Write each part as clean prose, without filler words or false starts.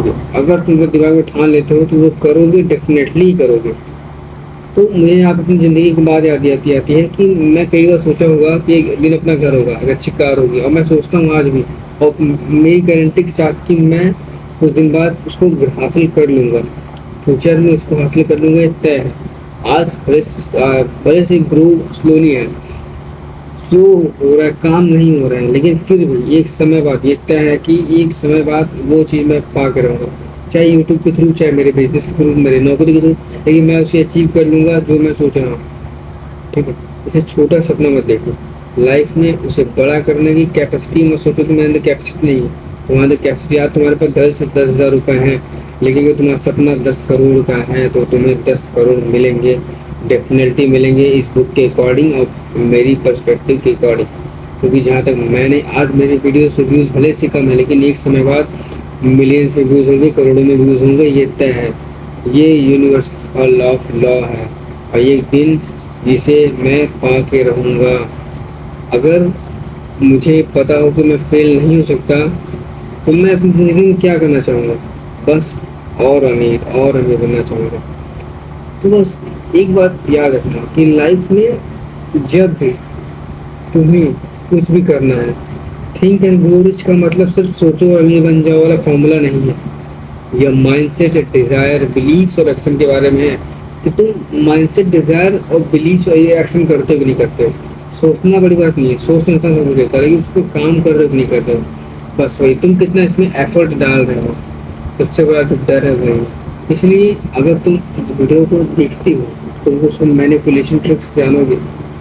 अगर तुम दिमाग में ठान लेते हो तो वो करोगे, डेफिनेटली करोगे। तो मुझे यहाँ पे अपनी ज़िंदगी की बात याद आती आती है कि मैं कई बार सोचा होगा कि एक दिन अपना घर होगा, एक अच्छी कार होगी, और मैं सोचता हूँ आज भी, और मेरी गारंटी के साथ कि मैं कुछ दिन बाद उसको हासिल कर लूँगा, फ्यूचर में उसको हासिल कर लूँगा, ये तय है। आज भले से ग्रो स्लोली है, स्लो हो रहा है, काम नहीं हो रहा है, लेकिन फिर भी एक समय बाद ये तय है कि एक समय बाद वो चीज़ मैं पा के रहूँगा, चाहे यूट्यूब के थ्रू, चाहे मेरे बिजनेस के थ्रू, मेरे नौकरी के थ्रू, लेकिन मैं उसे अचीव कर लूँगा जो मैं सोच रहा हूँ। ठीक है, इसे छोटा सपना मत देखो, लाइफ में उसे बड़ा करने की कैपेसिटी मत सोचो कि मेरे अंदर कैपेसिटी नहीं है। तुम्हारे अंदर कैपेसिटी, आज तुम्हारे पास 10,000 रुपये हैं, लेकिन अगर तुम्हारा सपना 10 करोड़ का है तो तुम्हें 10 करोड़ मिलेंगे, डेफिनेटली मिलेंगे, इस बुक के अकॉर्डिंग और मेरी पर्सपेक्टिव के अकॉर्डिंग। क्योंकि जहाँ तक मैंने आज, मेरे वीडियोस व्यूज़ भले से कम है, लेकिन एक समय बाद मिलियंस में व्यूज़ होंगे, करोड़ों में व्यूज़ होंगे, ये तय है। ये यूनिवर्सल ऑफ लॉ है, और ये दिन जिसे मैं पा के रहूँगा। अगर मुझे पता हो कि मैं फेल नहीं हो सकता, तो मैं अपनी ज़िंदगी में क्या करना चाहूँगा? बस और अमीर बनना चाहूँगा। तो बस एक बात याद रखना कि लाइफ में जब भी तुम्हें कुछ भी करना है, थिंक एंड ग्रो रिच का मतलब सिर्फ सोचो और अमीर बन जाओ वाला फॉर्मूला नहीं है। यह माइंडसेट, डिजायर, बिलीव्स और एक्शन के बारे में है कि तुम माइंडसेट, डिजायर और बिलीव्स और ये एक्शन करते हो कि नहीं करते हो। सोचना बड़ी बात नहीं है, सोच इंसान सब कुछ देता है, लेकिन उस पर काम कर रहे हो कि नहीं कर रहे हो, बस वही, तुम कितना इसमें एफर्ट डाल रहे हो, सबसे बड़ा तो डर है वही। इसलिए अगर तुम इस वीडियो को देखते हो तो उसमें मैनिपुलेशन ट्रिक्स जानोगे,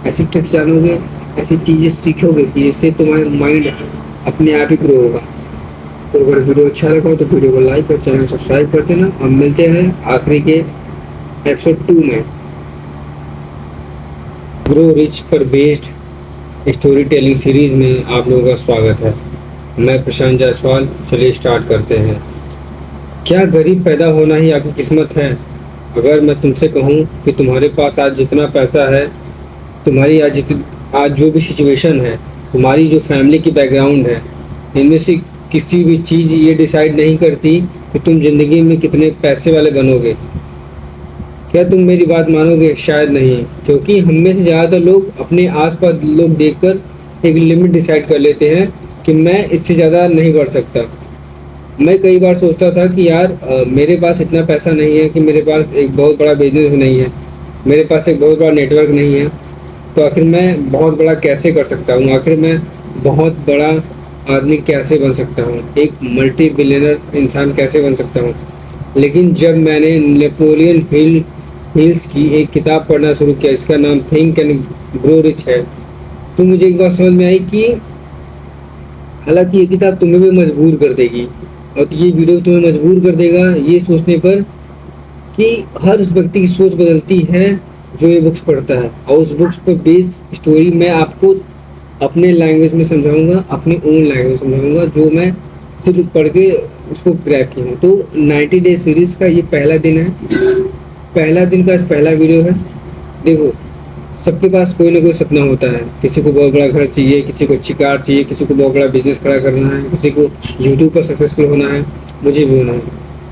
ऐसी ट्रिक्स जानोगे, ऐसी चीज़ें सीखोगे कि जिससे तुम्हारा माइंड अपने आप ही ग्रो होगा। तो अगर वीडियो अच्छा लगा हो तो वीडियो को लाइक और चैनल सब्सक्राइब कर देना। हम मिलते हैं आखिरी के एपिसोड 2 में, ग्रो रिच पर बेस्ड स्टोरी टेलिंग सीरीज में आप लोगों का स्वागत है। मैं प्रशांत जायसवाल, चलिए स्टार्ट करते हैं। क्या गरीब पैदा होना ही आपकी किस्मत है? अगर मैं तुमसे कहूँ कि तुम्हारे पास आज जितना पैसा है, तुम्हारी आज जो भी सिचुएशन है, तुम्हारी जो फैमिली की बैकग्राउंड है, इनमें से किसी भी चीज़ ये डिसाइड नहीं करती कि तुम ज़िंदगी में कितने पैसे वाले बनोगे। क्या तुम मेरी बात मानोगे? शायद नहीं, क्योंकि हम में से ज़्यादातर लोग अपने आसपास लोग देखकर एक लिमिट डिसाइड कर लेते हैं कि मैं इससे ज़्यादा नहीं बढ़ सकता। मैं कई बार सोचता था कि यार मेरे पास इतना पैसा नहीं है, कि मेरे पास एक बहुत बड़ा बिजनेस नहीं है, मेरे पास एक बहुत बड़ा नेटवर्क नहीं है, तो आखिर मैं बहुत बड़ा कैसे कर सकता हूँ, आखिर मैं बहुत बड़ा आदमी कैसे बन सकता हूँ, एक मल्टी बिलियनर इंसान कैसे बन सकता हूँ। लेकिन जब मैंने नेपोलियन हिल्स की एक किताब पढ़ना शुरू किया, इसका नाम थिंक एंड ग्रो रिच है, तो मुझे एक बात समझ में आई कि हालांकि ये किताब तुम्हें भी मजबूर कर देगी, और ये वीडियो तुम्हें मजबूर कर देगा ये सोचने पर कि हर उस व्यक्ति की सोच बदलती है जो ये बुक्स पढ़ता है, और उस बुक्स पर बेस स्टोरी मैं आपको अपने लैंग्वेज में समझाऊंगा, अपने ओन लैंग्वेज में समझाऊंगा, जो मैं खुद पढ़ के उसको क्रैक किया हूँ। तो 90 डे सीरीज का ये पहला दिन है, पहला दिन का पहला वीडियो है। देखो, सबके पास कोई ना कोई सपना होता है, किसी को बहुत बड़ा घर चाहिए, किसी को अच्छी कार चाहिए, किसी को बहुत बड़ा बिजनेस खड़ा करना है, किसी को यूट्यूब पर सक्सेसफुल होना है, मुझे भी होना है,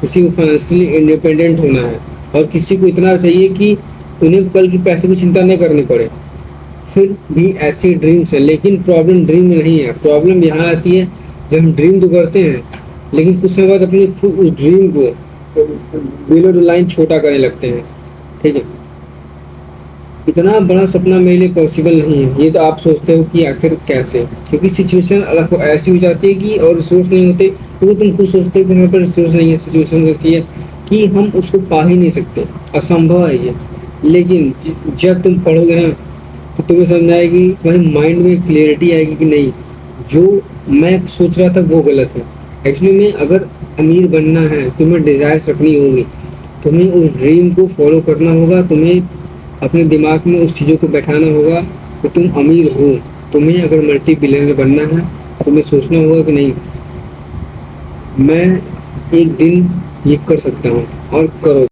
किसी को फाइनेंशियली इंडिपेंडेंट होना है, और किसी को इतना चाहिए कि उन्हें कल की पैसे की चिंता नहीं करनी पड़े। फिर भी ऐसी ड्रीम्स है, लेकिन प्रॉब्लम ड्रीम में नहीं है, प्रॉब्लम यहाँ आती है जब हम ड्रीम तो करते हैं, लेकिन कुछ समय बाद अपने उस ड्रीम को बिलो द लाइन छोटा करने लगते हैं। ठीक है, इतना बड़ा सपना मेरे लिए पॉसिबल नहीं है, ये तो आप सोचते हो कि आखिर कैसे, क्योंकि सिचुएशन अलग ऐसी हो जाती है कि, और रिसोर्स नहीं होते, तो तुम खुद सोचते हो कि हमारे पास रिसोर्स नहीं है, सिचुएशन ऐसी है कि हम उसको पा ही नहीं सकते, असंभव है ये। लेकिन जब तुम पढ़ोगे ना, तो तुम्हें समझ आएगी, तुम्हारे माइंड में क्लियरिटी आएगी कि नहीं, जो मैं सोच रहा था वो गलत है। एक्चुअली में अगर अमीर बनना है, तुम्हें डिजायर्स रखनी होगी, तुम्हें उस ड्रीम को फॉलो करना होगा, तुम्हें अपने दिमाग में उस चीज़ों को बैठाना होगा कि तुम अमीर हो। तुम्हें अगर मल्टी बिलियनर बनना है, तुम्हें सोचना होगा कि नहीं, मैं एक दिन ये कर सकता हूँ, और करो।